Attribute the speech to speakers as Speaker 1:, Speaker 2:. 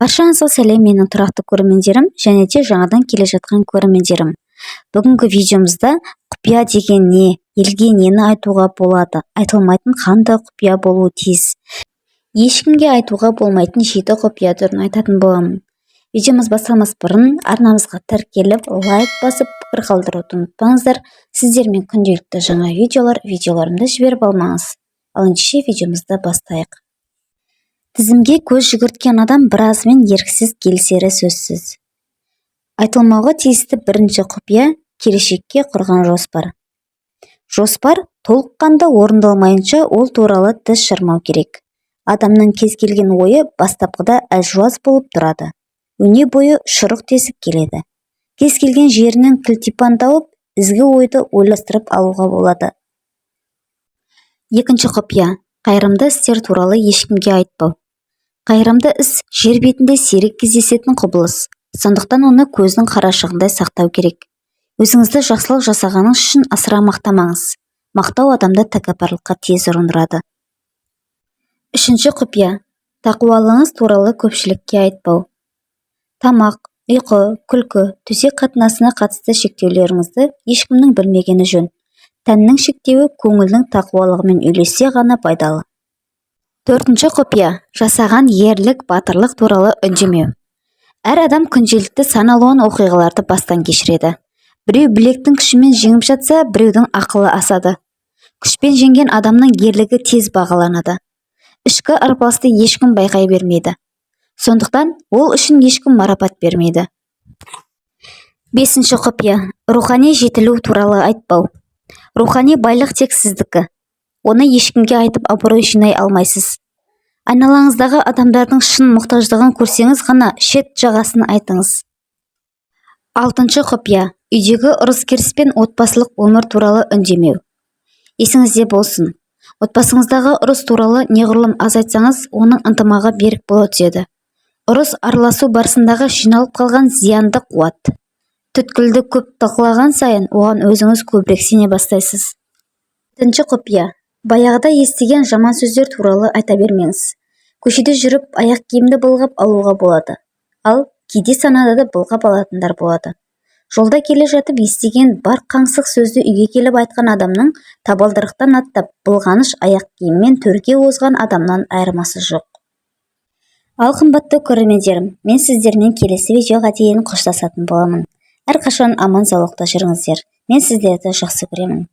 Speaker 1: Баршаңызға сәлем, менің тұрақты көрермендерім және де жаңадан келе жатқан көрермендерім. Бүгінгі видеомызда құпия деген не, елге нені айтуға болады, айтылмайтын қандай құпия болуы тиіс, ешкімге айтуға болмайтын 7 құпия түрін айтатын боламын. Видеомыз басталмас бұрын арнамызға тіркеліп, лайк басып, пікір қалдыруды ұмытпаңыздар. Сіздермен күнделікті жаңа видеоларымды жіберіп алмаңыз. Ал ендеше видеомызды бастайық. Тізімге көз жүгірткен адам біразымен еріксіз келісері сөзсіз. Айтылмауға тиісті бірінші құпия келешекке құрған жоспар. Жоспар толыққанды орындалмайынша ол туралы тіс жармау керек. Адамның кез келген ойы бастапқыда әлжуаз болып тұрады. Өне бойы шұрық тесік келеді. Кез келген жерінің кілтипан тауып, ізгі ойды ойластырып алуға болады. Екінші құпия қайырымды істер туралы ешкімге айтпау. Қайырымды іс жер бетінде сирек кездесетін құбылыс. Сондықтан оны көздің қарашығындай сақтау керек. Өзіңізді жақсылық жасағаныңыз үшін асыра мақтамаңыз. Мақтау адамды тәкаппарлыққа тез ұрындырады. Үшінші құпия тақуалығыңыз туралы көпшілікке айтпау. Тамақ, ұйқы, күлкі, төсек қатынасына қатысты шектеулеріңізді ешкімнің білмегені жөн. Тәннің шектеуі көңілдің тақуалығымен үйлессе ғана пайдалы. Төртінші құпия жасаған ерлік, батырлық туралы үндемеу. Әр адам күнделікті сан алуан оқиғаларды бастан кешіреді. Біреу білектің күшімен жеңіп жатса, біреудің ақылы асады. Күшпен жеңген адамның ерлігі тез бағаланады. Ішкі арпалысты ешкім байқай бермейді. Сондықтан ол үшін ешкім марапат бермейді. Бесінші құпия рухани жетілу туралы айтпау. Рухани байлық тек сіздікі. Оны ешкімге айтып абырой жинай алмайсыз. Айналаңыздағы адамдардың шын мұқтаждығын көрсеңіз ғана шет жағасын айтыңыз. Алтыншы құпия үйдегі ұрыс-керіс пен отбасылық өмір туралы үндемеу. Есіңізде болсын, отбасыңыздағы ұрыс туралы неғұрлым аз айтсаңыз, оның ынтымағы берік бола түседі. Ұрыс араласу барысындағы жиналып қалған зиянды қуат. Түткілді көп талқылаған сайын, оған өзіңіз көбірек сене бастайсыз. Жетінші құпия баяғыда естіген жаман сөздер туралы айта бермеңіз. Көшеде жүріп, аяқ киімді былғап алуға болады. Ал кейде санада да былғап алатындар болады. Жолда келе жатып естіген бар қаңсық сөзді үйге келіп айтқан адамның табалдырықтан аттап, былғаныш аяқ киіммен төрге озған адамнан айырмасы жоқ. Ал қымбатты көрермендерім, мен сіздермен келесі видеоға дейін қоштасатын боламын. Әрқашан аман саулықта жүріңіздер. Мен сіздерді жақсы көремін.